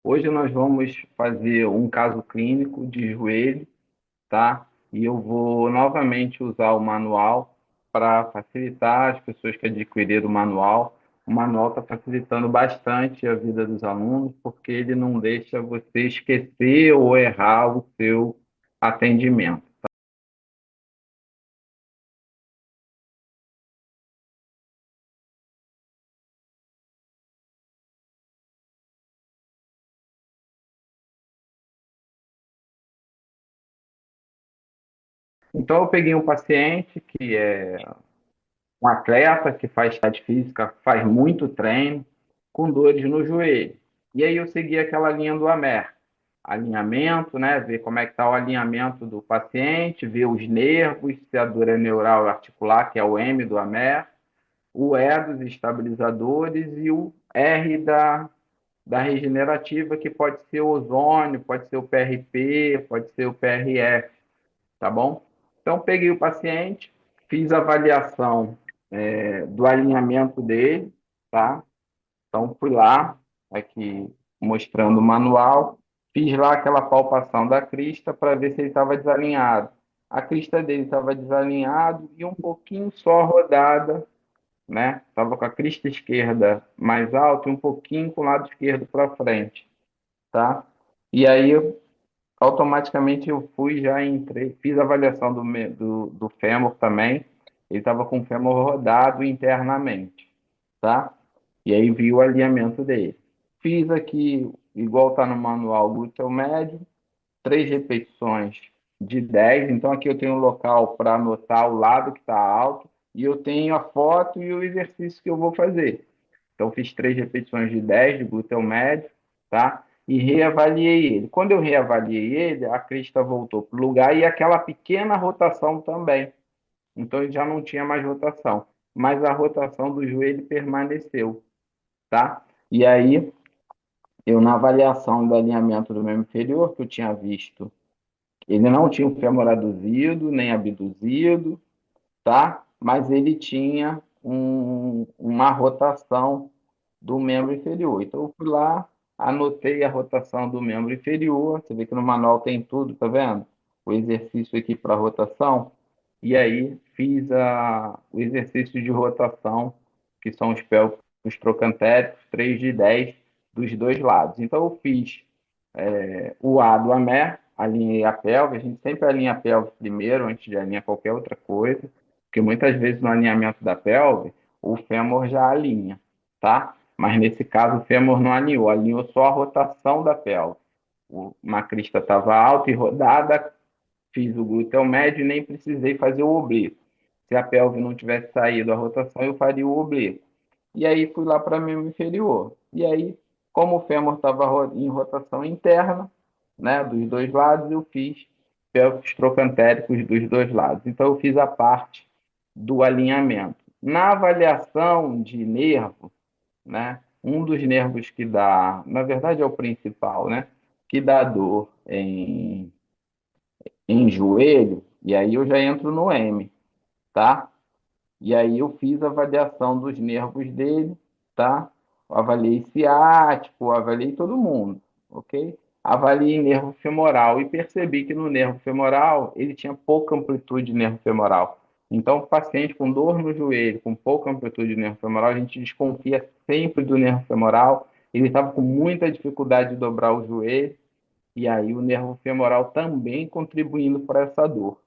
Hoje nós vamos fazer um caso clínico de joelho, tá? E eu vou novamente usar o manual para facilitar as pessoas que adquiriram o manual. O manual está facilitando bastante a vida dos alunos, porque ele não deixa você esquecer ou errar o seu atendimento. Então, eu peguei um paciente que é um atleta que faz atividade física, faz muito treino, com dores no joelho. E aí eu segui aquela linha do AMER, alinhamento, né? Ver como é que está o alinhamento do paciente, ver os nervos, se a dor é neural e articular, que é o M do AMER, o E dos estabilizadores e o R da regenerativa, que pode ser o ozônio, pode ser o PRP, pode ser o PRF, tá bom? Então, peguei o paciente, fiz a avaliação do alinhamento dele, tá? Então, fui lá, aqui mostrando o manual, fiz lá aquela palpação da crista para ver se ele estava desalinhado. A crista dele estava desalinhado e um pouquinho só rodada, né? Estava com a crista esquerda mais alta e um pouquinho com o lado esquerdo para frente, tá? E aí, automaticamente eu fui, já entrei, fiz a avaliação do fêmur também. Ele estava com o fêmur rodado internamente, tá? E aí vi o alinhamento dele. Fiz aqui, igual está no manual, glúteo médio, 3 repetições de 10. Então aqui eu tenho um local para anotar o lado que está alto e eu tenho a foto e o exercício que eu vou fazer. Então fiz 3 repetições de 10 de glúteo médio, tá? E reavaliei ele. Quando eu reavaliei ele, a crista voltou para o lugar e aquela pequena rotação também. Então ele já não tinha mais rotação, mas a rotação do joelho permaneceu, tá? E aí, eu na avaliação do alinhamento do membro inferior, que eu tinha visto, ele não tinha o fêmur aduzido, nem abduzido, tá? Mas ele tinha uma rotação do membro inferior. Então, eu fui lá, anotei a rotação do membro inferior. Você vê que no manual tem tudo, tá vendo? O exercício aqui para rotação. E aí, fiz o exercício de rotação, que são os pélvicos trocantéricos, 3 de 10 dos dois lados. Então, eu fiz o A do AMER, alinhei a pelve. A gente sempre alinha a pelve primeiro, antes de alinhar qualquer outra coisa, porque muitas vezes no alinhamento da pelve, o fêmur já alinha, tá? Mas nesse caso o fêmur não alinhou, alinhou só a rotação da pelve. Uma crista estava alta e rodada, fiz o glúteo médio e nem precisei fazer o oblíquo. Se a pelve não tivesse saído a rotação, eu faria o oblíquo. E aí fui lá para membro inferior. E aí, como o fêmur estava em rotação interna, né, dos dois lados, eu fiz pélvicos trocantéricos dos dois lados. Então, eu fiz a parte do alinhamento. Na avaliação de nervo, né, um dos nervos que dá, na verdade é o principal, né, que dá dor em joelho, e aí eu já entro no M, tá? E aí eu fiz a avaliação dos nervos dele, tá? Avaliei ciático, avaliei todo mundo, ok? Avaliei nervo femoral e percebi que no nervo femoral ele tinha pouca amplitude de nervo femoral. Então, o paciente com dor no joelho, com pouca amplitude de nervo femoral, a gente desconfia sempre do nervo femoral. Ele estava com muita dificuldade de dobrar o joelho, e aí o nervo femoral também contribuindo para essa dor.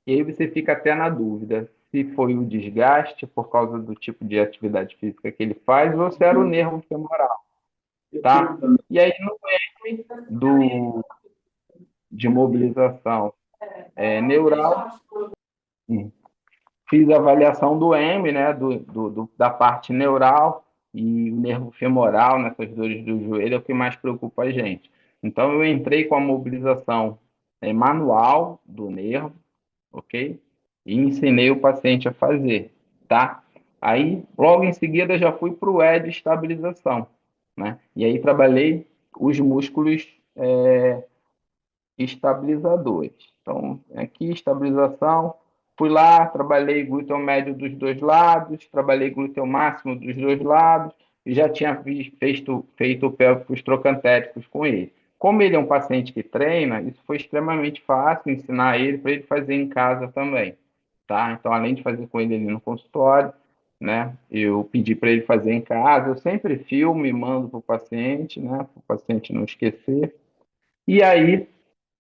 E aí você fica até na dúvida se foi o desgaste por causa do tipo de atividade física que ele faz ou se era o nervo femoral, tá? E aí no M do, de mobilização neural, fiz a avaliação do M, né, da parte neural e o nervo femoral nessas dores do joelho é o que mais preocupa a gente. Então eu entrei com a mobilização manual do nervo, ok? E ensinei o paciente a fazer, tá? Aí, logo em seguida, já fui para o E de estabilização, né? E aí trabalhei os músculos estabilizadores. Então, aqui, estabilização, fui lá, trabalhei glúteo médio dos dois lados, trabalhei glúteo máximo dos dois lados, e já tinha feito pélvicos trocantéricos com ele. Como ele é um paciente que treina, isso foi extremamente fácil ensinar ele para ele fazer em casa também, tá? Então, além de fazer com ele ali no consultório, né, eu pedi para ele fazer em casa. Eu sempre filmo e mando para o paciente, né, para o paciente não esquecer. E aí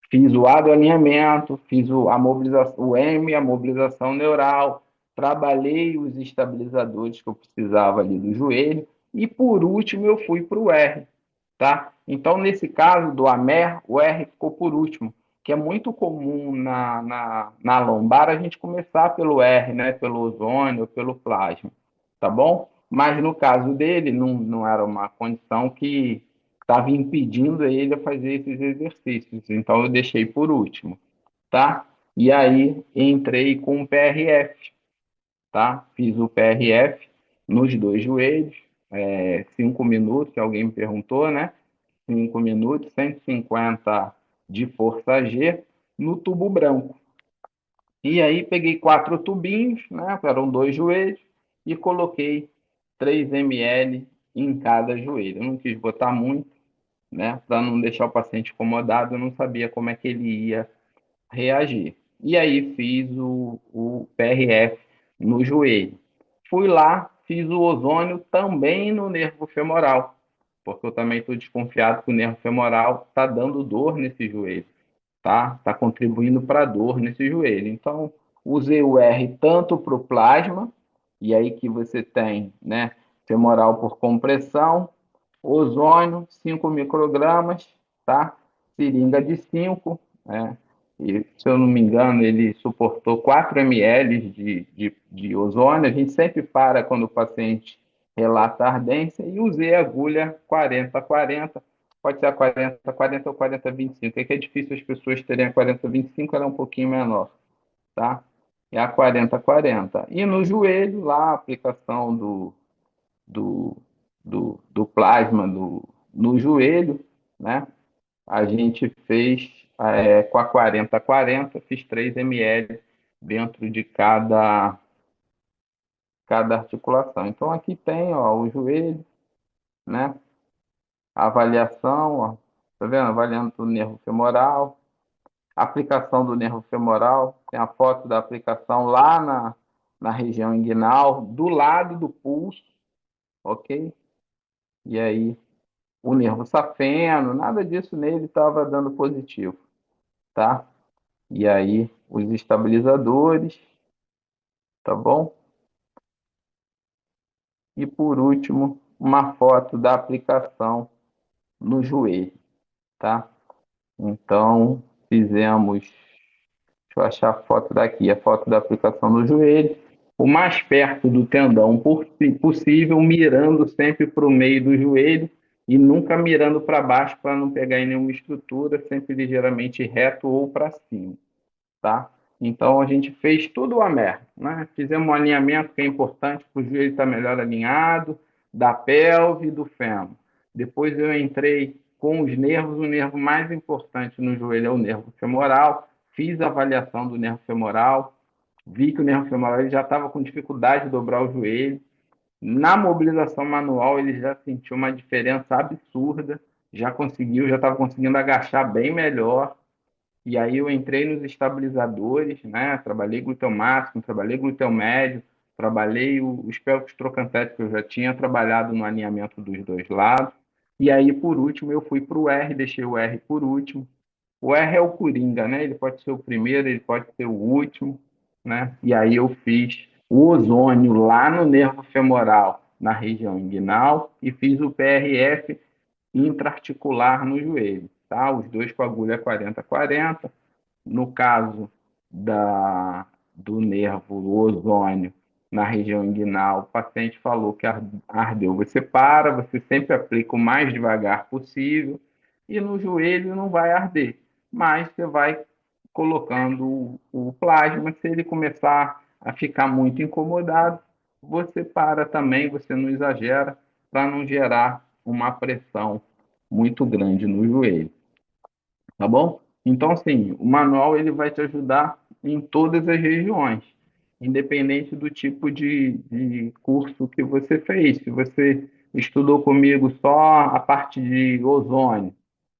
fiz o A do alinhamento, fiz a mobilização, o M, a mobilização neural, trabalhei os estabilizadores que eu precisava ali do joelho, e por último eu fui para o R, tá? Então, nesse caso do AMER, o R ficou por último, que é muito comum na lombar a gente começar pelo R, né? Pelo ozônio, pelo plasma, tá bom? Mas no caso dele, não era uma condição que estava impedindo ele a fazer esses exercícios, então eu deixei por último, tá? E aí entrei com o PRF, tá? Fiz o PRF nos dois joelhos, 5 minutos, que alguém me perguntou, né? 5 minutos, 150 de força G no tubo branco. E aí peguei 4 tubinhos, né? Eram dois joelhos, e coloquei 3 ml em cada joelho. Eu não quis botar muito, né? Para não deixar o paciente incomodado, eu não sabia como é que ele ia reagir. E aí fiz o PRF no joelho. Fui lá, fiz o ozônio também no nervo femoral, porque eu também estou desconfiado que o nervo femoral está dando dor nesse joelho, tá? Está contribuindo para a dor nesse joelho. Então, usei o R tanto para o plasma, e aí que você tem, né, femoral por compressão, ozônio, 5 microgramas, tá? Seringa de 5, né? E, se eu não me engano, ele suportou 4 ml de ozônio. A gente sempre para quando o paciente relata ardência, e usei a agulha 40-40, pode ser a 40-40 ou 40-25. É que é difícil as pessoas terem a 40-25, ela é um pouquinho menor, tá? É a 40-40. E no joelho, lá, a aplicação do, do plasma no joelho, né? A gente fez com a 40-40, fiz 3 ml dentro de cada articulação. Então, aqui tem, ó, o joelho, né? A avaliação, ó, tá vendo? Avaliando o nervo femoral, aplicação do nervo femoral, tem a foto da aplicação lá na região inguinal, do lado do pulso, ok? E aí, o nervo safeno, nada disso nele estava dando positivo, tá? E aí, os estabilizadores, tá bom? E por último, uma foto da aplicação no joelho, tá? Então, fizemos, deixa eu achar a foto daqui, a foto da aplicação no joelho, o mais perto do tendão possível, mirando sempre para o meio do joelho e nunca mirando para baixo para não pegar em nenhuma estrutura, sempre ligeiramente reto ou para cima, tá? Então a gente fez tudo a merda, né? Fizemos um alinhamento que é importante para o joelho estar melhor alinhado, da pelve e do fêmur. Depois eu entrei com os nervos, o nervo mais importante no joelho é o nervo femoral, fiz a avaliação do nervo femoral, vi que o nervo femoral ele já estava com dificuldade de dobrar o joelho. Na mobilização manual ele já sentiu uma diferença absurda, já estava conseguindo agachar bem melhor. E aí eu entrei nos estabilizadores, né? Trabalhei glúteo máximo, trabalhei glúteo médio, trabalhei os pélvicos trocantete que eu já tinha trabalhado no alinhamento dos dois lados. E aí, por último, eu fui para o R, deixei o R por último. O R é o coringa, né? Ele pode ser o primeiro, ele pode ser o último, né? E aí eu fiz o ozônio lá no nervo femoral, na região inguinal, e fiz o PRF intraarticular no joelho, tá? Os dois com agulha 40-40. No caso do nervo ozônio na região inguinal, o paciente falou que ardeu. Você para, você sempre aplica o mais devagar possível, e no joelho não vai arder, mas você vai colocando o plasma. Se ele começar a ficar muito incomodado, você para também, você não exagera, para não gerar uma pressão muito grande no joelho, tá bom? Então, assim, o manual ele vai te ajudar em todas as regiões, independente do tipo de curso que você fez. Se você estudou comigo só a parte de ozônio,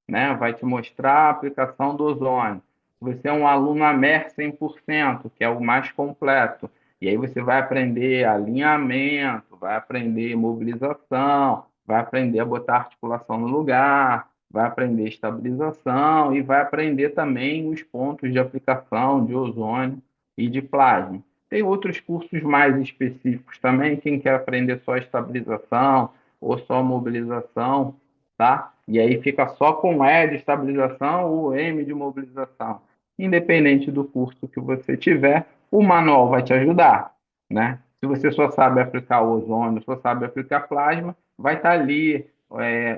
né? Vai te mostrar a aplicação do ozônio. Se você é um aluno AMER 100%, que é o mais completo, e aí você vai aprender alinhamento, vai aprender mobilização, vai aprender a botar a articulação no lugar, vai aprender estabilização e vai aprender também os pontos de aplicação de ozônio e de plasma. Tem outros cursos mais específicos também, quem quer aprender só estabilização ou só mobilização, tá? E aí fica só com E de estabilização ou M de mobilização. Independente do curso que você tiver, o manual vai te ajudar, né? Se você só sabe aplicar ozônio, só sabe aplicar plasma, vai estar ali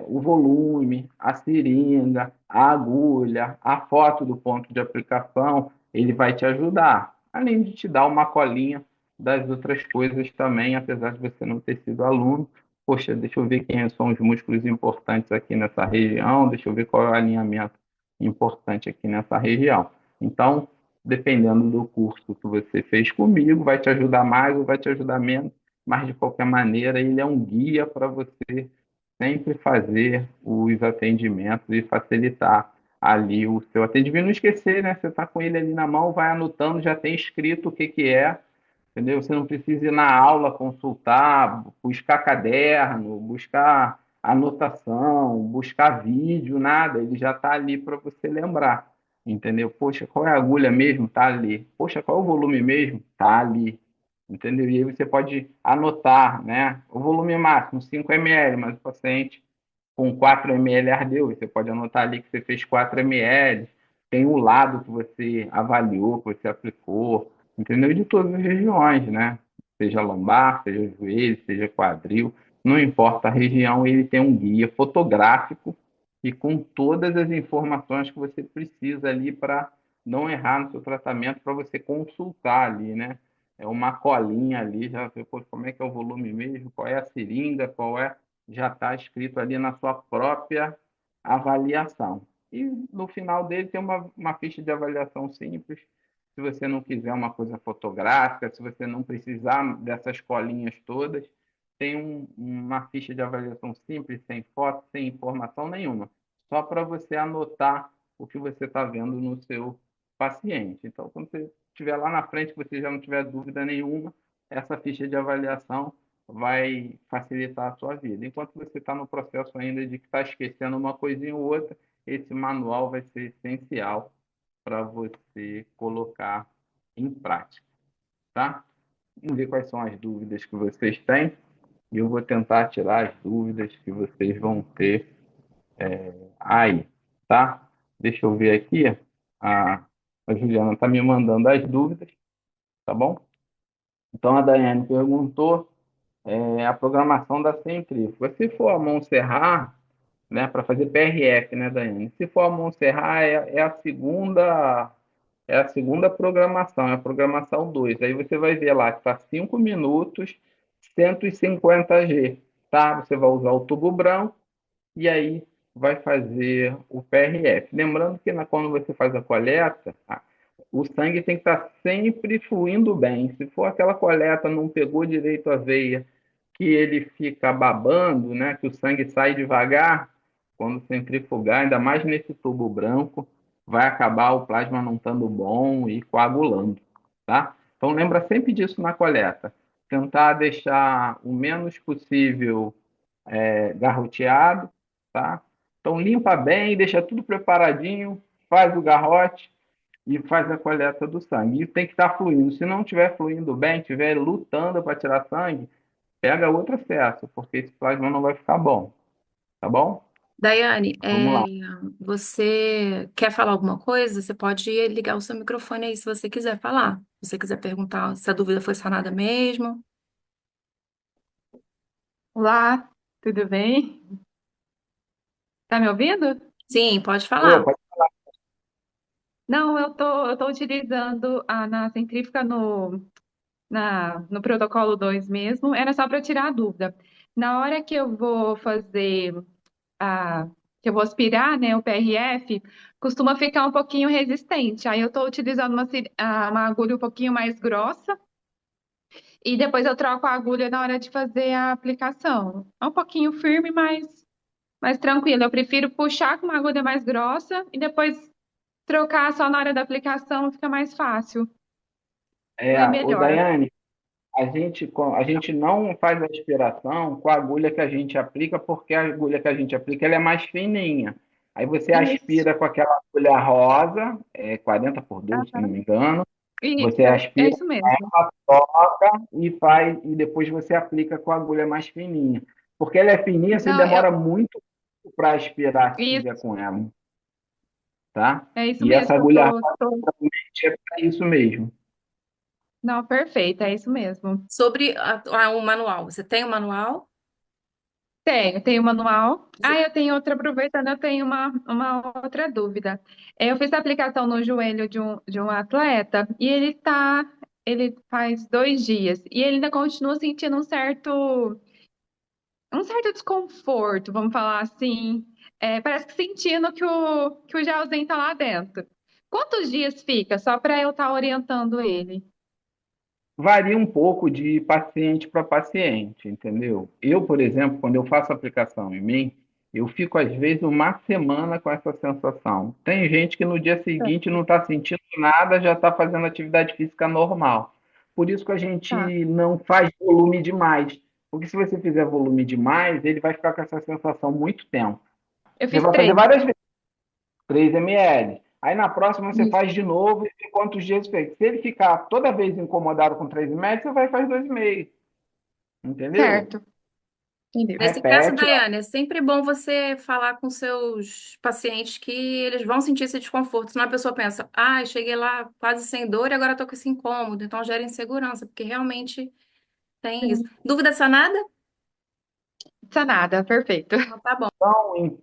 o volume, a seringa, a agulha, a foto do ponto de aplicação, ele vai te ajudar, além de te dar uma colinha das outras coisas também, apesar de você não ter sido aluno. Poxa, deixa eu ver quem são os músculos importantes aqui nessa região, deixa eu ver qual é o alinhamento importante aqui nessa região. Então, dependendo do curso que você fez comigo, vai te ajudar mais ou vai te ajudar menos, mas de qualquer maneira, ele é um guia para você sempre fazer os atendimentos e facilitar ali o seu atendimento. Não esquecer, né? Você está com ele ali na mão, vai anotando, já tem escrito o que que é, entendeu? Você não precisa ir na aula consultar, buscar caderno, buscar anotação, buscar vídeo, nada. Ele já está ali para você lembrar, entendeu? Poxa, qual é a agulha mesmo? Está ali. Poxa, qual é o volume mesmo? Está ali. Entendeu? E aí você pode anotar, né? O volume máximo, 5 ml, mas o paciente com 4 ml ardeu. Você pode anotar ali que você fez 4 ml. Tem o lado que você avaliou, que você aplicou, entendeu? De todas as regiões, né? Seja lombar, seja joelho, seja quadril, não importa a região, ele tem um guia fotográfico e com todas as informações que você precisa ali para não errar no seu tratamento, para você consultar ali, né? É uma colinha ali, já vê, pô, como é que é o volume mesmo, qual é a seringa, qual é, já está escrito ali na sua própria avaliação. E no final dele tem uma ficha de avaliação simples. Se você não quiser uma coisa fotográfica, se você não precisar dessas colinhas todas, tem uma ficha de avaliação simples, sem foto, sem informação nenhuma, só para você anotar o que você está vendo no seu paciente. Então, quando você estiver lá na frente, que você já não tiver dúvida nenhuma, essa ficha de avaliação vai facilitar a sua vida. Enquanto você está no processo ainda de que está esquecendo uma coisinha ou outra, esse manual vai ser essencial para você colocar em prática, tá? Vamos ver quais são as dúvidas que vocês têm e eu vou tentar tirar as dúvidas que vocês vão ter aí, tá? Deixa eu ver aqui. A, a Juliana está me mandando as dúvidas, tá bom? Então a Daiane perguntou a programação da centrífuga. Se for a Montserrat, né, para fazer PRF, né, Daiane? Se for a Montserrat, é a segunda programação, é a programação 2. Aí você vai ver lá que está 5 minutos, 150G, tá? Você vai usar o tubo branco e aí vai fazer o PRF. Lembrando que quando você faz a coleta, o sangue tem que estar sempre fluindo bem. Se for aquela coleta não pegou direito a veia, que ele fica babando, né, que o sangue sai devagar, quando centrifugar, ainda mais nesse tubo branco, vai acabar o plasma não estando bom e coagulando, tá? Então lembra sempre disso na coleta. Tentar deixar o menos possível garroteado, tá? Então limpa bem, deixa tudo preparadinho, faz o garrote e faz a coleta do sangue. E tem que estar fluindo. Se não estiver fluindo bem, estiver lutando para tirar sangue, pega outro acesso, porque esse plasma não vai ficar bom, tá bom? Daiane, Vamos lá. você quer falar alguma coisa? Você pode ligar o seu microfone aí se você quiser falar. Se você quiser perguntar se a dúvida foi sanada mesmo. Olá, tudo bem? Tá me ouvindo? Sim, pode Ô, falar. pode- Não, eu tô utilizando na centrífuga no protocolo 2 mesmo, era só para tirar a dúvida. Na hora que eu vou fazer a, que eu vou aspirar, né, o PRF, costuma ficar um pouquinho resistente. Aí eu estou utilizando uma agulha um pouquinho mais grossa E depois eu troco a agulha na hora de fazer a aplicação. É um pouquinho firme, mas mais tranquilo. Eu prefiro puxar com uma agulha mais grossa e depois trocar só na hora da aplicação, fica mais fácil. Flui Ô melhor. Daiane, a gente não faz a aspiração com a agulha que a gente aplica, porque a agulha que a gente aplica ela é mais fininha. Aí você Isso. aspira com aquela agulha rosa, 40 por 12, se não Aham. me engano. Isso, Você é aspira, isso mesmo. toca e depois você aplica com a agulha mais fininha. Porque ela é fininha, você Não, demora muito para aspirar se fizer isso, com ela, tá? é isso E essa mesmo que eu agulha realmente é para isso mesmo. Não, perfeito, é isso mesmo. Sobre o manual, você tem o manual? Tenho manual. Ah, eu tenho outra, aproveitando, eu tenho uma outra dúvida. Eu fiz a aplicação no joelho de um atleta e ele faz 2 dias e ele ainda continua sentindo um certo desconforto, vamos falar assim. Parece que sentindo que o gelzinho tá lá dentro. Quantos dias fica? Só para eu estar orientando ele. Varia um pouco de paciente para paciente, entendeu? Eu, por exemplo, quando eu faço aplicação em mim, eu fico às vezes uma semana com essa sensação. Tem gente que no dia seguinte não está sentindo nada, já está fazendo atividade física normal. Por isso que a Tá. gente não faz volume demais. Porque se você fizer volume demais, ele vai ficar com essa sensação muito tempo. Eu Você fiz vai fazer 3. várias vezes, 3 ml. Aí na próxima você Isso. faz de novo e vê quantos dias fez. Se ele ficar toda vez incomodado com 3 ml, você vai e faz 2,5. Entendeu? Certo. Entendeu? Nesse caso, Repete. Daiane, é sempre bom você falar com seus pacientes que eles vão sentir esse desconforto. Senão a pessoa pensa, cheguei lá quase sem dor e agora tô com esse incômodo. Então gera insegurança, porque realmente tem isso. Dúvida sanada? Sanada, perfeito. Então tá bom.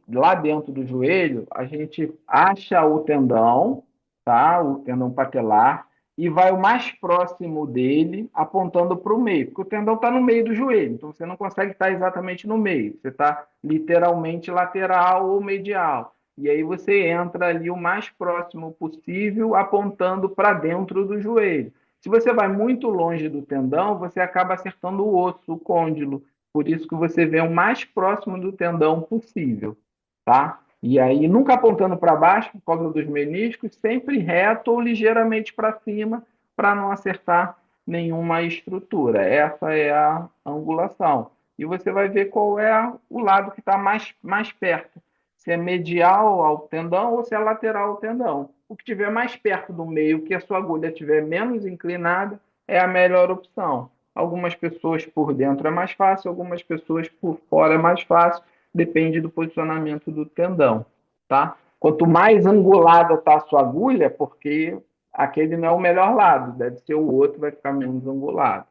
Lá dentro do joelho, a gente acha o tendão, tá? O tendão patelar, e vai o mais próximo dele, apontando para o meio, porque o tendão está no meio do joelho, então você não consegue estar exatamente no meio, você está literalmente lateral ou medial. E aí você entra ali o mais próximo possível, apontando para dentro do joelho. Se você vai muito longe do tendão, você acaba acertando o osso, o côndilo. Por isso que você vê o mais próximo do tendão possível, tá? E aí, nunca apontando para baixo, por causa dos meniscos, sempre reto ou ligeiramente para cima, para não acertar nenhuma estrutura. Essa é a angulação. E você vai ver qual é o lado que está mais perto. Se é medial ao tendão ou se é lateral ao tendão. O que estiver mais perto do meio, que a sua agulha estiver menos inclinada, é a melhor opção. Algumas pessoas por dentro é mais fácil, algumas pessoas por fora é mais fácil, depende do posicionamento do tendão, tá? Quanto mais angulada está a sua agulha, porque aquele não é o melhor lado, deve ser o outro, vai ficar menos angulado,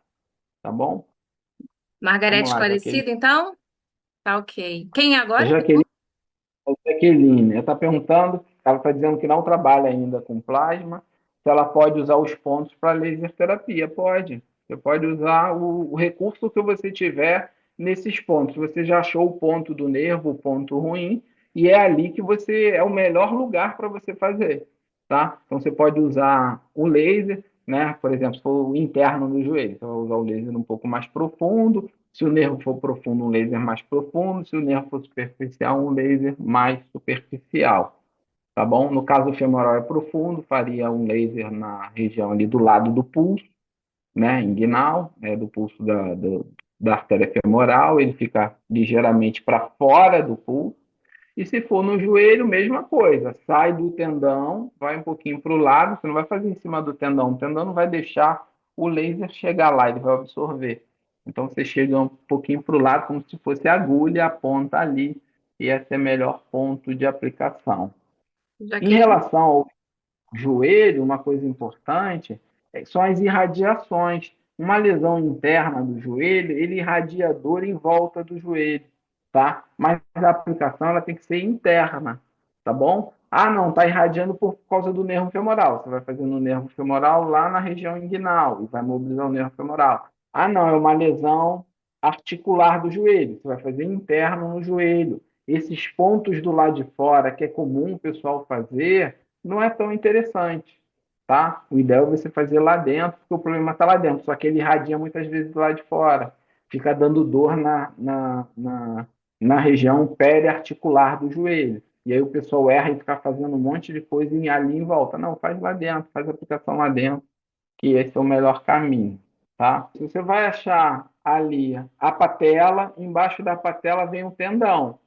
tá bom? Margarete Vamos lá, Jaqueline. esclarecido, então? Tá ok. Quem é agora? Jaqueline, Jaqueline, está perguntando, ela está dizendo que não trabalha ainda com plasma, se ela pode usar os pontos para laser terapia. Pode. Você pode usar o recurso que você tiver nesses pontos. Você já achou o ponto do nervo, o ponto ruim, e é ali que você é o melhor lugar para você fazer, tá? Então você pode usar o laser, né? Por exemplo, se for o interno do joelho, você vai usar o laser um pouco mais profundo. Se o nervo for profundo, um laser mais profundo. Se o nervo for superficial, um laser mais superficial. Tá bom? No caso, o femoral é profundo, faria um laser na região ali do lado do pulso, né? Inguinal, do pulso da artéria femoral. Ele fica ligeiramente para fora do pulso. E se for no joelho, mesma coisa. Sai do tendão, vai um pouquinho para o lado. Você não vai fazer em cima do tendão. O tendão não vai deixar o laser chegar lá, ele vai absorver. Então você chega um pouquinho para o lado, como se fosse agulha, aponta ali. E esse é o melhor ponto de aplicação. Em Jaqueline? relação ao joelho, uma coisa importante são as irradiações. Uma lesão interna do joelho, ele irradia dor em volta do joelho, tá? Mas a aplicação ela tem que ser interna, tá bom? Ah, não, está irradiando por causa do nervo femoral. Você vai fazer no nervo femoral lá na região inguinal e vai mobilizar o nervo femoral. Ah, não, é uma lesão articular do joelho. Você vai fazer interno no joelho. Esses pontos do lado de fora, que é comum o pessoal fazer, não é tão interessante, tá? O ideal é você fazer lá dentro, porque o problema está lá dentro, só que ele irradia muitas vezes do lado de fora, fica dando dor na região periarticular do joelho. E aí o pessoal erra e fica fazendo um monte de coisa ali em volta. Não, faz lá dentro, faz a aplicação lá dentro, que esse é o melhor caminho, tá? Se você vai achar ali a patela, embaixo da patela vem um tendão.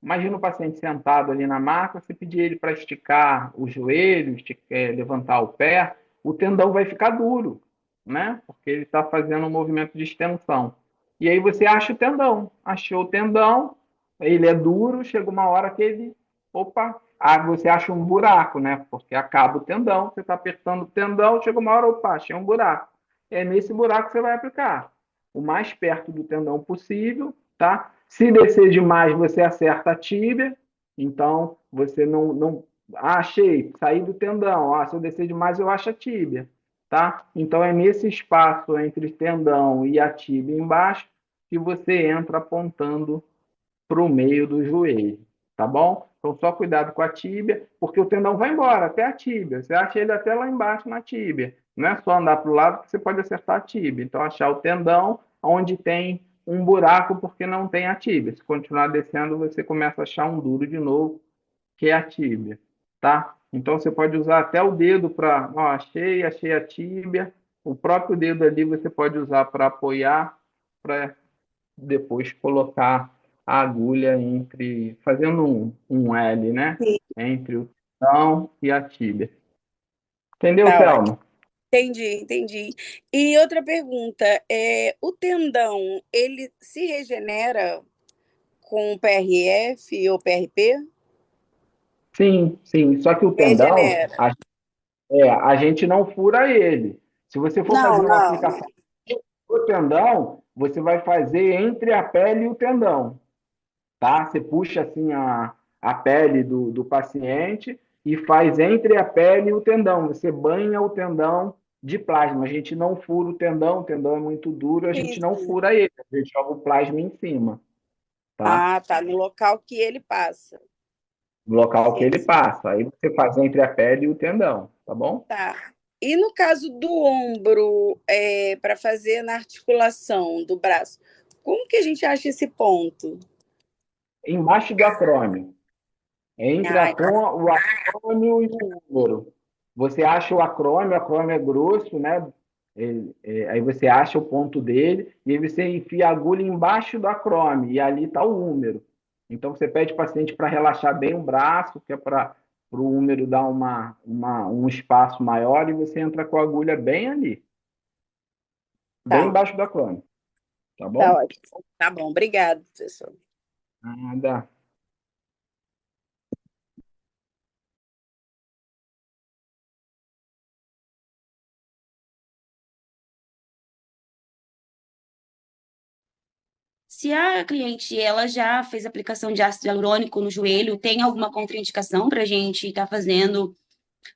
Imagina o paciente sentado ali na maca, você pedir ele para esticar o joelho, levantar o pé, o tendão vai ficar duro, né? Porque ele está fazendo um movimento de extensão. E aí você acha o tendão. Achou o tendão, ele é duro, chega uma hora que ele, opa, você acha um buraco, né? Porque acaba o tendão, você está apertando o tendão, chega uma hora, opa, achei um buraco. É nesse buraco que você vai aplicar. O mais perto do tendão possível, tá? Se descer demais, você acerta a tíbia, então você não achei, saí do tendão, se eu descer demais, eu acho a tíbia, tá? Então é nesse espaço entre o tendão e a tíbia embaixo que você entra apontando para o meio do joelho, tá bom? Então só cuidado com a tíbia, porque o tendão vai embora até a tíbia, você acha ele até lá embaixo na tíbia, não é só andar para o lado que você pode acertar a tíbia, então achar o tendão onde tem um buraco porque não tem a tíbia. Se continuar descendo, você começa a achar um duro de novo, que é a tíbia, tá? Então você pode usar até o dedo para, achei a tíbia, o próprio dedo ali você pode usar para apoiar, para depois colocar a agulha fazendo um L, né? Sim, Entre o tendão e a tíbia. Entendeu, tá ótimo. Thelma? Entendi. E outra pergunta, o tendão, ele se regenera com PRF ou PRP? Sim, sim. Só que o tendão, Regenera. a gente não fura ele. Se você for Não, fazer uma não. aplicação do tendão, você vai fazer entre a pele e o tendão, tá? Você puxa assim a pele do paciente e faz entre a pele e o tendão. Você banha o tendão de plasma. A gente não fura o tendão é muito duro, a gente não Sim. fura ele, a gente joga o plasma em cima, tá? Ah, tá. No local que ele passa. No local que Sim, ele sim. passa. Aí você faz entre a pele e o tendão, tá bom? Tá. E no caso do ombro, para fazer na articulação do braço, como que a gente acha esse ponto? Embaixo do acrômio. Entre Ai, o acrômio e o húmero. Você acha o acrômio é grosso, né? Aí você acha o ponto dele e aí você enfia a agulha embaixo do acrômio e ali está o húmero. Então você pede para o paciente para relaxar bem o braço, que é para o húmero dar um espaço maior e você entra com a agulha bem ali, bem tá. embaixo do acrômio, tá Tá bom? ótimo. Tá bom, obrigado, professor. Nada. Se a cliente ela já fez aplicação de ácido hialurônico no joelho, tem alguma contraindicação para a gente estar fazendo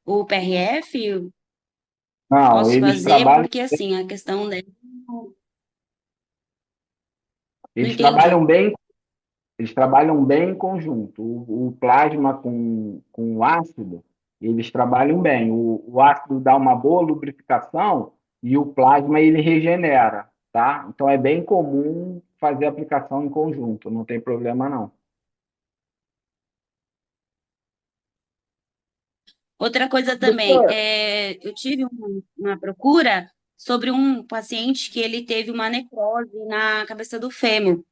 o PRF? Não, Posso fazer? Porque assim, a questão dela, não eles entendi. trabalham bem Eles trabalham bem em conjunto. O plasma com o ácido, eles trabalham bem. O ácido dá uma boa lubrificação e o plasma ele regenera, tá? Então é bem comum fazer aplicação em conjunto, não tem problema não. Outra coisa também, Doutor, eu tive uma procura sobre um paciente que ele teve uma necrose na cabeça do fêmur.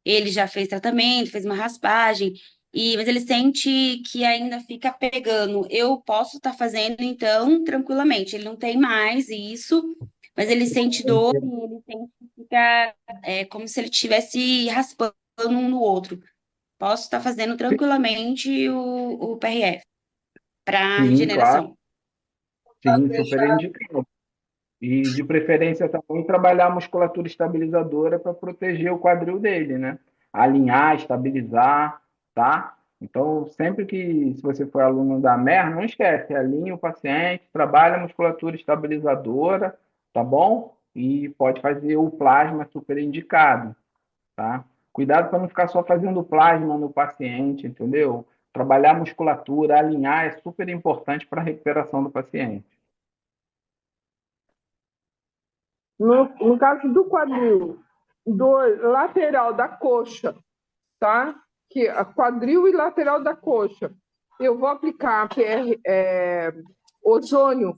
Ele já fez tratamento, fez uma raspagem, mas ele sente que ainda fica pegando. Eu posso estar fazendo, então, tranquilamente. Ele não tem mais isso, mas ele sente dor e ele sente que fica como se ele estivesse raspando um no outro. Posso estar fazendo tranquilamente o PRF para sim, claro, regeneração. sim, super indicado. E de preferência também trabalhar a musculatura estabilizadora para proteger o quadril dele, né? Alinhar, estabilizar, tá? Então, sempre que, se você for aluno da MER, não esquece, alinha o paciente, trabalha a musculatura estabilizadora, tá bom? E pode fazer o plasma super indicado, tá? Cuidado para não ficar só fazendo plasma no paciente, entendeu? Trabalhar a musculatura, alinhar é super importante para a recuperação do paciente. No caso do quadril, do lateral da coxa, tá? Que é quadril e lateral da coxa. Eu vou aplicar ozônio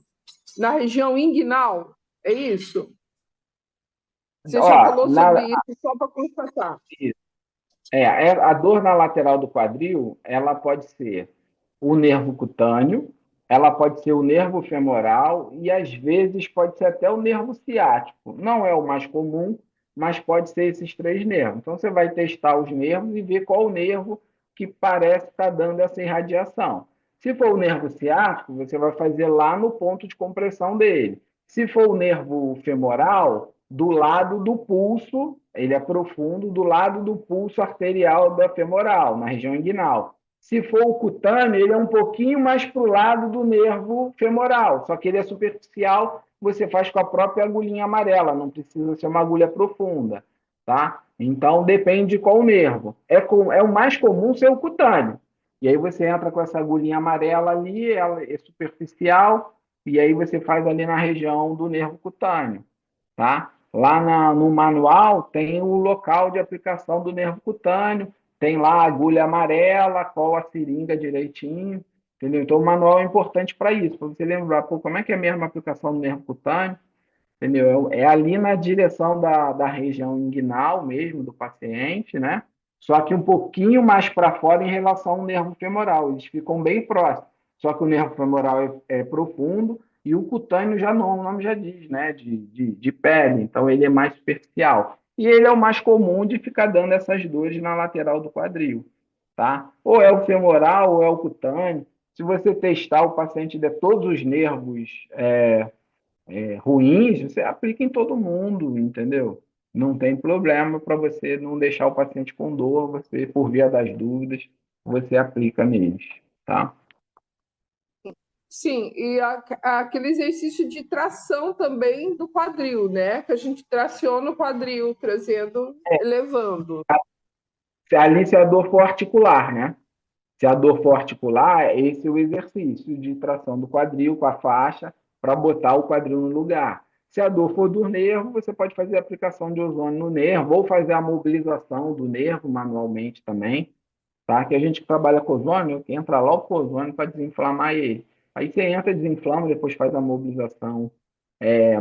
na região inguinal, é isso? Você já Ó, falou sobre isso, só para constatar. a dor na lateral do quadril, ela pode ser o nervo cutâneo, ela pode ser o nervo femoral e às vezes pode ser até o nervo ciático. Não é o mais comum, mas pode ser esses três nervos. Então você vai testar os nervos e ver qual o nervo que parece estar dando essa irradiação. Se for o nervo ciático, você vai fazer lá no ponto de compressão dele. Se for o nervo femoral, do lado do pulso, ele é profundo, do lado do pulso arterial da femoral, na região inguinal. Se for o cutâneo, ele é um pouquinho mais para o lado do nervo femoral, só que ele é superficial, você faz com a própria agulhinha amarela, não precisa ser uma agulha profunda, tá? Então, depende de qual nervo. É o mais comum ser o cutâneo. E aí você entra com essa agulhinha amarela ali, ela é superficial, e aí você faz ali na região do nervo cutâneo, tá? No manual tem o local de aplicação do nervo cutâneo, tem lá a agulha amarela, qual a seringa direitinho, entendeu? Então o manual é importante para isso, para você lembrar, pô, como é que é mesmo a aplicação do nervo cutâneo, entendeu? É ali na direção da região inguinal mesmo do paciente, né? Só que um pouquinho mais para fora em relação ao nervo femoral, eles ficam bem próximos. Só que o nervo femoral é profundo e o cutâneo já não, o nome já diz, né? De pele, então ele é mais superficial. E ele é o mais comum de ficar dando essas dores na lateral do quadril, tá? Ou é o femoral ou é o cutâneo. Se você testar o paciente de todos os nervos ruins, você aplica em todo mundo, entendeu? Não tem problema para você não deixar o paciente com dor, você, por via das dúvidas, você aplica neles, tá? Sim, e aquele exercício de tração também do quadril, né? Que a gente traciona o quadril, trazendo, elevando. Ali, se a dor for articular, né? Se a dor for articular, esse é o exercício de tração do quadril com a faixa para botar o quadril no lugar. Se a dor for do nervo, você pode fazer a aplicação de ozônio no nervo ou fazer a mobilização do nervo manualmente também, tá? Que a gente que trabalha com ozônio, que entra logo com ozônio para desinflamar ele. Aí você entra, desinflama, depois faz a mobilização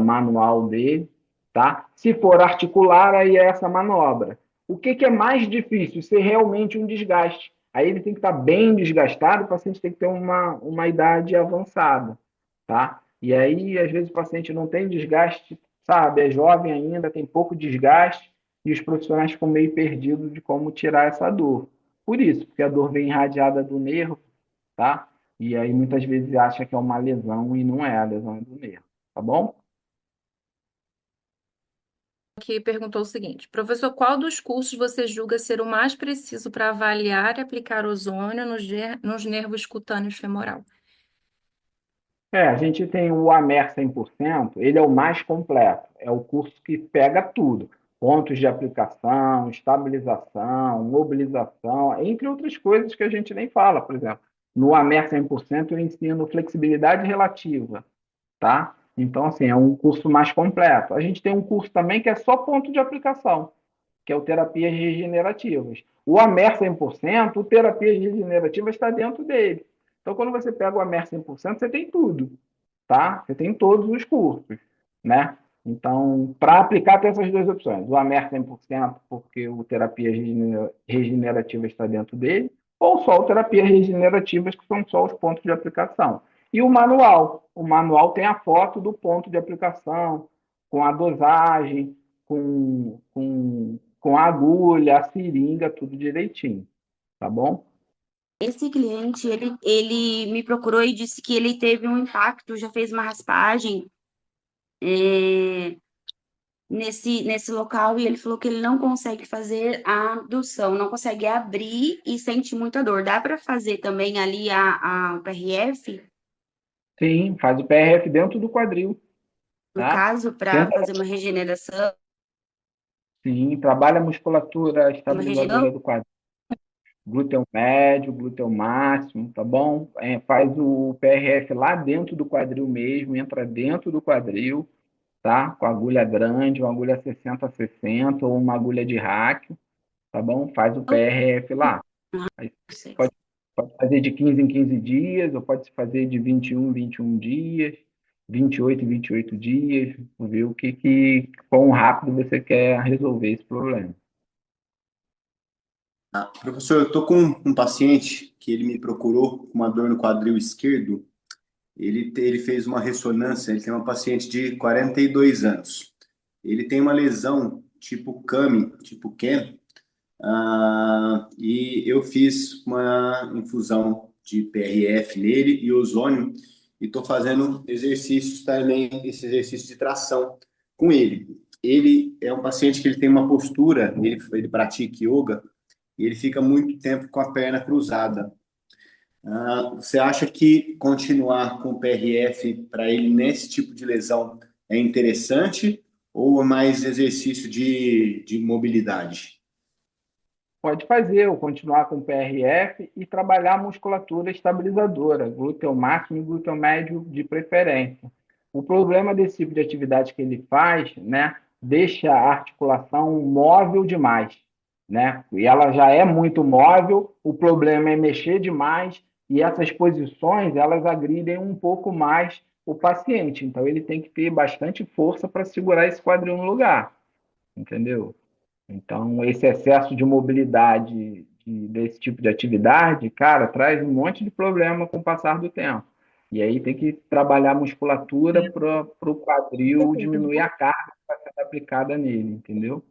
manual dele, tá? Se for articular, aí é essa manobra. O que é mais difícil? Ser realmente um desgaste. Aí ele tem que estar bem desgastado, o paciente tem que ter uma idade avançada, tá? E aí, às vezes, o paciente não tem desgaste, sabe? É jovem ainda, tem pouco desgaste, e os profissionais ficam meio perdidos de como tirar essa dor. Por isso, porque a dor vem irradiada do nervo, tá? E aí muitas vezes acha que é uma lesão e não é, a lesão é do nervo, tá bom? Que perguntou o seguinte: professor, qual dos cursos você julga ser o mais preciso para avaliar e aplicar ozônio nos nervos cutâneos femoral? A gente tem o AMER 100%, ele é o mais completo, é o curso que pega tudo, pontos de aplicação, estabilização, mobilização, entre outras coisas que a gente nem fala, por exemplo. No AMER 100% eu ensino flexibilidade relativa, tá? Então, assim, é um curso mais completo. A gente tem um curso também que é só ponto de aplicação, que é o Terapias Regenerativas. O AMER 100%, o Terapias Regenerativas está dentro dele. Então, quando você pega o AMER 100%, você tem tudo, tá? Você tem todos os cursos, né? Então, para aplicar, tem essas duas opções. O AMER 100%, porque o Terapias Regenerativas está dentro dele, ou só o Terapias Regenerativas, que são só os pontos de aplicação. E o manual. O manual tem a foto do ponto de aplicação, com a dosagem, com a agulha, a seringa, tudo direitinho, tá bom? Esse cliente, ele me procurou e disse que ele teve um impacto, já fez uma raspagem, nesse local e ele falou que ele não consegue fazer a abdução, não consegue abrir e sente muita dor. Dá para fazer também ali o PRF, Sim, faz o PRF dentro do quadril, no tá? caso, para Tenta, fazer uma regeneração, sim, trabalha a musculatura uma regeneração. estabilizadora do quadril, glúteo médio, glúteo máximo, tá bom? Faz o PRF lá dentro do quadril mesmo, entra dentro do quadril, tá? Com agulha grande, uma agulha 60-60 ou uma agulha de ráquio, tá bom? Faz o PRF lá. Aí pode, pode fazer de 15 em 15 dias, ou pode se fazer de 21 em 21 dias, 28 em 28 dias, ver quão rápido você quer resolver esse problema. Professor, eu estou com um paciente que ele me procurou com uma dor no quadril esquerdo. Ele fez uma ressonância, ele tem uma paciente de 42 anos. Ele tem uma lesão tipo CAMI, tipo Ken, e eu fiz uma infusão de PRF nele e ozônio, e estou fazendo exercícios também, esse exercício de tração com ele. Ele é um paciente que ele tem uma postura, ele pratica yoga, e ele fica muito tempo com a perna cruzada. Você acha que continuar com o PRF para ele nesse tipo de lesão é interessante ou é mais exercício de mobilidade? Pode fazer, ou continuar com PRF e trabalhar a musculatura estabilizadora, glúteo máximo e glúteo médio de preferência. O problema desse tipo de atividade que ele faz, né, deixa a articulação móvel demais, né? E ela já é muito móvel, o problema é mexer demais e essas posições, elas agridem um pouco mais o paciente. Então ele tem que ter bastante força para segurar esse quadril no lugar, entendeu? Então, esse excesso de mobilidade desse tipo de atividade, cara, traz um monte de problema com o passar do tempo. E aí tem que trabalhar a musculatura para o quadril diminuir a carga que está sendo aplicada nele, entendeu?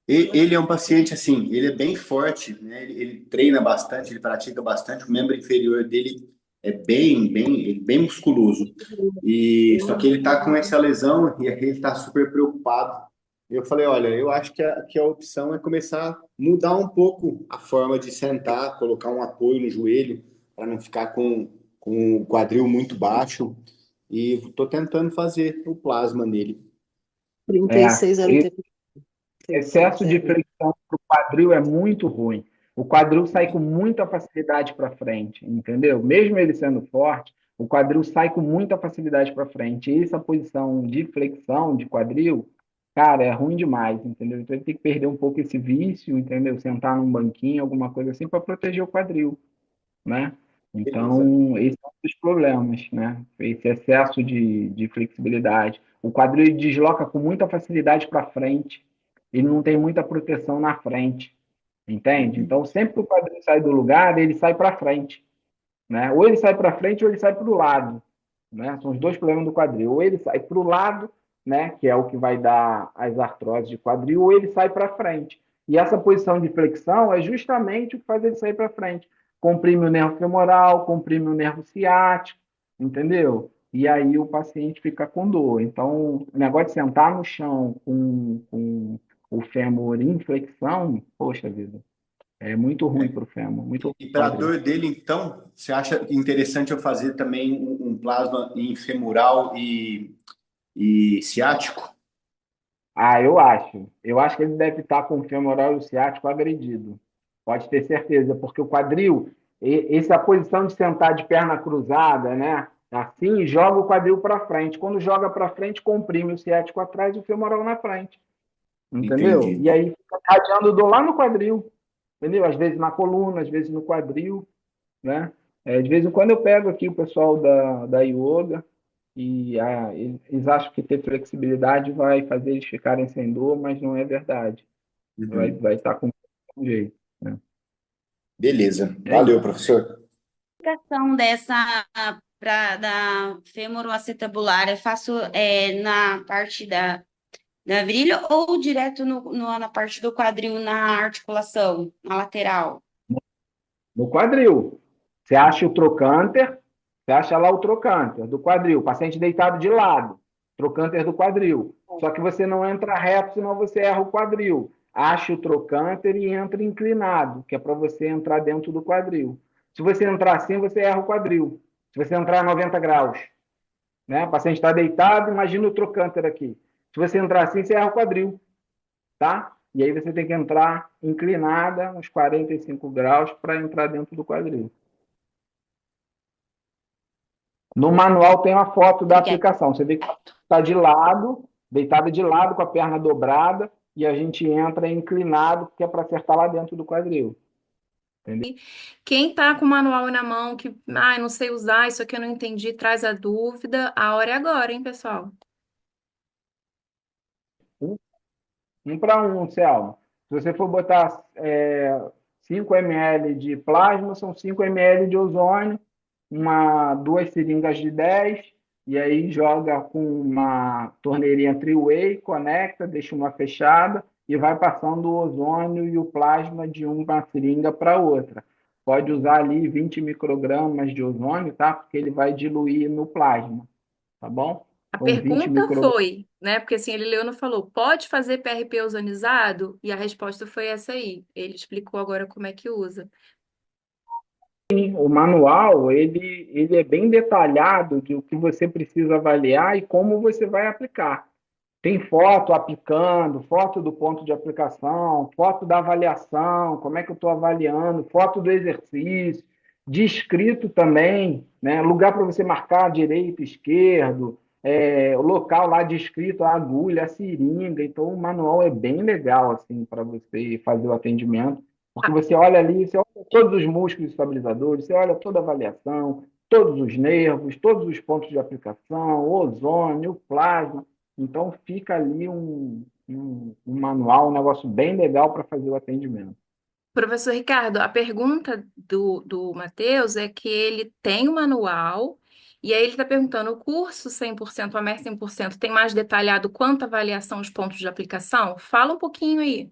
Ele é um paciente assim, ele é bem forte, né? Ele treina bastante, ele pratica bastante. O membro inferior dele é bem musculoso. E só que ele está com essa lesão e aí ele está super preocupado. Eu falei, olha, eu acho que a opção é começar a mudar um pouco a forma de sentar, colocar um apoio no joelho para não ficar com o quadril muito baixo. E estou tentando fazer o plasma nele. 36 era o tempo. Excesso de flexão para o quadril é muito ruim. O quadril sai com muita facilidade para frente, entendeu? Mesmo ele sendo forte, o quadril sai com muita facilidade para frente. E essa posição de flexão de quadril, cara, é ruim demais, entendeu? Então ele tem que perder um pouco esse vício, entendeu? Sentar num banquinho, alguma coisa assim, para proteger o quadril, né? Beleza. Então, esse é um dos problemas, né? Esse excesso de flexibilidade. O quadril ele desloca com muita facilidade para frente, ele não tem muita proteção na frente, entende? Então, sempre que o quadril sai do lugar, ele sai para frente, né? Ou ele sai para frente ou ele sai para o lado, né? São os dois problemas do quadril. Ou ele sai para o lado, né? Que é o que vai dar as artroses de quadril, ou ele sai para frente. E essa posição de flexão é justamente o que faz ele sair para frente. Comprime o nervo femoral, comprime o nervo ciático, entendeu? E aí o paciente fica com dor. Então, o negócio de sentar no chão com o fêmur em flexão, poxa vida, é muito ruim para o fêmur, muito ruim E para o para a quadril. dor dele, então, você acha interessante eu fazer também um plasma em femoral e ciático? Ah, eu acho. Eu acho que ele deve estar com o femoral e o ciático agredido. Pode ter certeza, porque o quadril, essa posição de sentar de perna cruzada, né? Assim, joga o quadril para frente. Quando joga para frente, comprime o ciático atrás e o femoral na frente. Entendeu? Entendi. E aí fica radiando dor lá no quadril. Entendeu? Às vezes na coluna, às vezes no quadril, né? De vez em quando eu pego aqui o pessoal da yoga e eles acham que ter flexibilidade vai fazer eles ficarem sem dor, mas não é verdade. Uhum. Vai estar com um jeito, né? Beleza. É Valeu, isso. professor. Aplicação da femoroacetabular, eu faço na parte da virilha ou direto na parte do quadril, na articulação, na lateral? No quadril. Você acha o trocânter, você acha lá o trocânter do quadril, paciente deitado de lado, trocânter do quadril. Só que você não entra reto, senão você erra o quadril. Acha o trocânter e entra inclinado, que é para você entrar dentro do quadril. Se você entrar assim, você erra o quadril. Se você entrar a 90 graus, né? O paciente está deitado, imagina o trocânter aqui. Se você entrar assim, você erra o quadril, tá? E aí você tem que entrar inclinada, uns 45 graus, para entrar dentro do quadril. No manual tem a foto da Obrigada. aplicação. Você vê que está de lado, deitada de lado, com a perna dobrada, e a gente entra inclinado, que é para acertar lá dentro do quadril. Entendeu? Quem tá com o manual na mão, que, não sei usar, isso aqui eu não entendi, traz a dúvida, a hora é agora, hein, pessoal? Um para um, Selma. Se você for botar 5 ml de plasma, são 5 ml de ozônio, duas seringas de 10, e aí joga com uma torneirinha three-way, conecta, deixa uma fechada e vai passando o ozônio e o plasma de uma seringa para outra. Pode usar ali 20 microgramas de ozônio, tá? Porque ele vai diluir no plasma, tá bom? A Então, 20 pergunta microgramas. foi, né? Porque assim, ele leu e não falou, pode fazer PRP ozonizado? E a resposta foi essa aí. Ele explicou agora como é que usa. O manual, ele é bem detalhado de o que você precisa avaliar e como você vai aplicar. Tem foto aplicando, foto do ponto de aplicação, foto da avaliação, como é que eu estou avaliando, foto do exercício, descrito também, né? Lugar para você marcar direito, esquerdo, o local lá descrito, a agulha, a seringa. Então, o manual é bem legal assim para você fazer o atendimento, porque você olha ali, você olha todos os músculos estabilizadores, você olha toda a avaliação, todos os nervos, todos os pontos de aplicação, o ozônio, o plasma. Então, fica ali um manual, um negócio bem legal para fazer o atendimento. Professor Ricardo, a pergunta do Matheus é que ele tem o manual, e aí ele está perguntando, o curso 100%, o AMER 100%, tem mais detalhado quanto à avaliação os pontos de aplicação? Fala um pouquinho aí.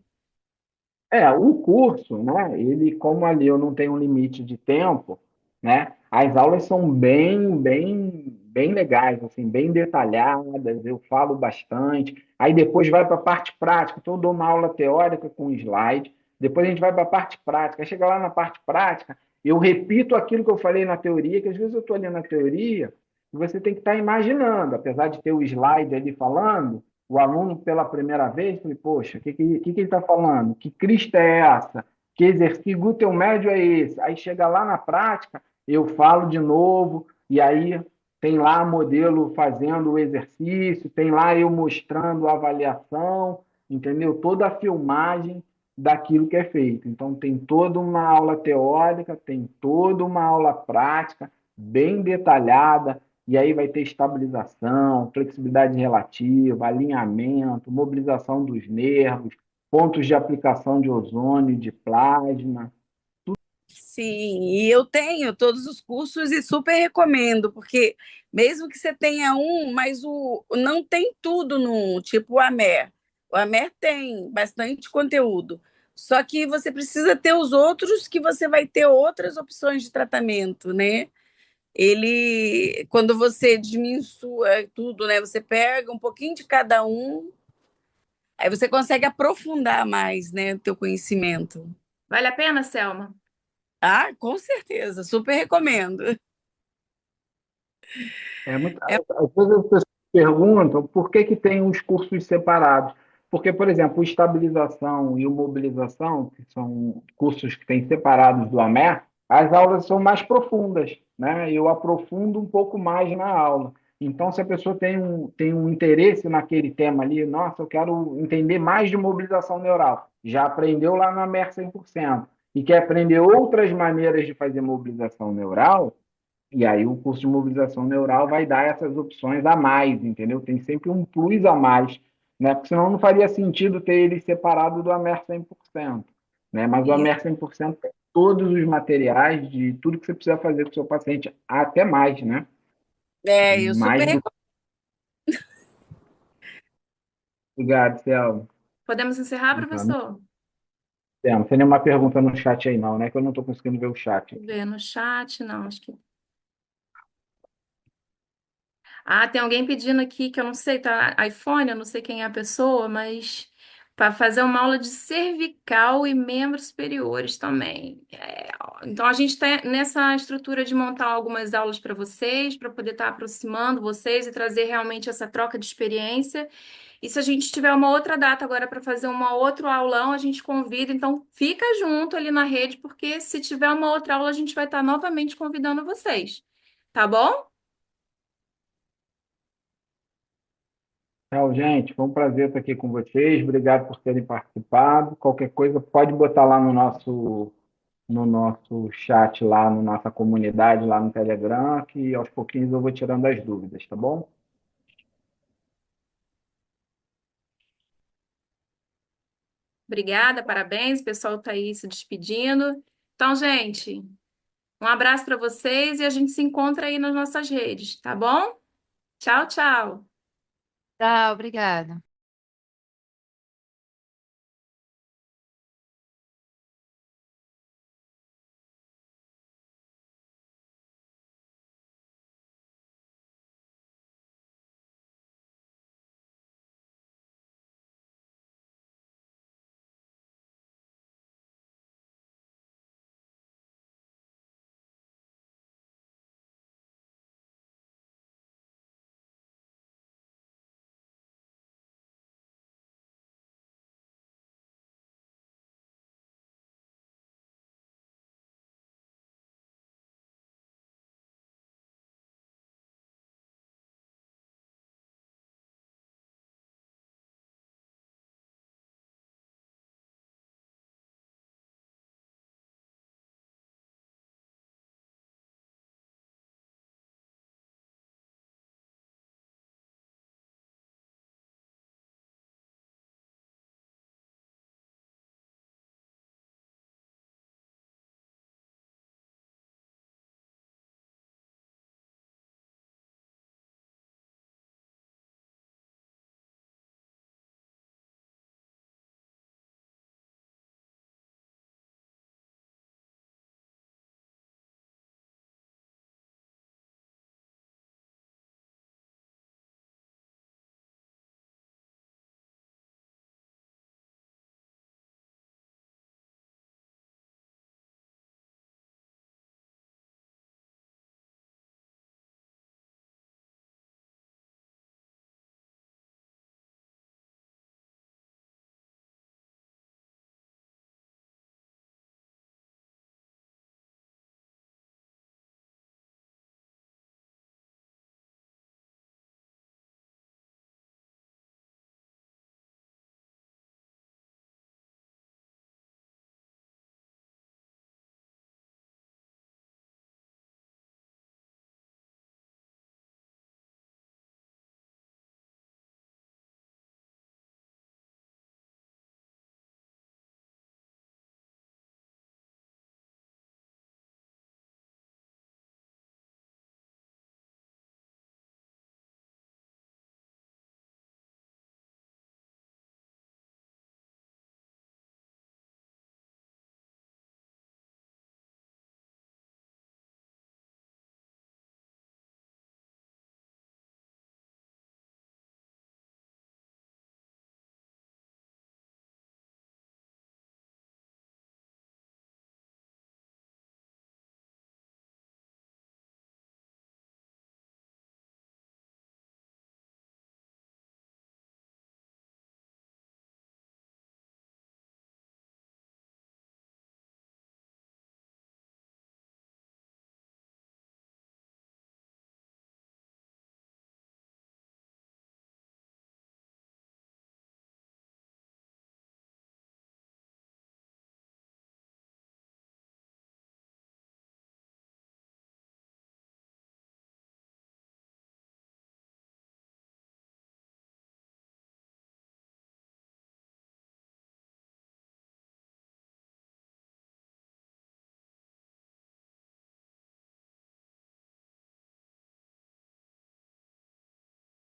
O curso, né? Ele, como ali eu não tenho um limite de tempo, né? As aulas são bem legais, assim, bem detalhadas. Eu falo bastante. Aí depois vai para a parte prática. Então eu dou uma aula teórica com slide. Depois a gente vai para a parte prática. Aí chega lá na parte prática, eu repito aquilo que eu falei na teoria, que às vezes eu estou ali na teoria e você tem que estar imaginando, apesar de ter o slide ali falando. O aluno, pela primeira vez, falei, poxa, o que ele está falando? Que crista é essa? Que exercício, glúteo médio é esse? Aí chega lá na prática, eu falo de novo, e aí tem lá modelo fazendo o exercício, tem lá eu mostrando a avaliação, entendeu? Toda a filmagem daquilo que é feito. Então, tem toda uma aula teórica, tem toda uma aula prática, bem detalhada, e aí vai ter estabilização, flexibilidade relativa, alinhamento, mobilização dos nervos, pontos de aplicação de ozônio, de plasma. Sim, e eu tenho todos os cursos e super recomendo, porque mesmo que você tenha um, mas não tem tudo no tipo o AMER. O AMER tem bastante conteúdo, só que você precisa ter os outros que você vai ter outras opções de tratamento, né? Ele, quando você diminui tudo, né? Você pega um pouquinho de cada um, aí você consegue aprofundar mais, né, o teu conhecimento. Vale a pena, Selma? Ah, com certeza, super recomendo. Às vezes as pessoas perguntam por que tem os cursos separados. Porque, por exemplo, o estabilização e o mobilização, que são cursos que têm separados do AMER, as aulas são mais profundas, né? Eu aprofundo um pouco mais na aula. Então, se a pessoa tem um interesse naquele tema ali, nossa, eu quero entender mais de mobilização neural, já aprendeu lá no AMER 100%, e quer aprender outras maneiras de fazer mobilização neural, e aí o curso de mobilização neural vai dar essas opções a mais, entendeu? Tem sempre um plus a mais, né? Porque senão não faria sentido ter ele separado do AMER 100%, né? Mas o Isso. AMER 100% tem todos os materiais de tudo que você precisa fazer com o seu paciente, até mais, né? Eu super Mais do recomendo. que... Obrigado, Selma. Podemos encerrar, professor? Selma, não tem nenhuma pergunta no chat aí não, né? Que eu não estou conseguindo ver o chat Deixa eu aqui. ver no chat, não, acho que... Ah, tem alguém pedindo aqui que eu não sei, tá? iPhone, eu não sei quem é a pessoa, mas para fazer uma aula de cervical e membros superiores também. Então a gente está nessa estrutura de montar algumas aulas para vocês, para poder estar aproximando vocês e trazer realmente essa troca de experiência. E se a gente tiver uma outra data agora para fazer uma outro aulão, a gente convida. Então fica junto ali na rede, porque se tiver uma outra aula, a gente vai estar novamente convidando vocês. Tá bom? Tchau, gente. Foi um prazer estar aqui com vocês. Obrigado por terem participado. Qualquer coisa, pode botar lá no nosso chat, lá na nossa comunidade, lá no Telegram, que aos pouquinhos eu vou tirando as dúvidas, tá bom? Obrigada, parabéns. O pessoal está aí se despedindo. Então, gente, um abraço para vocês e a gente se encontra aí nas nossas redes, tá bom? Tchau, tchau. Tchau, obrigada.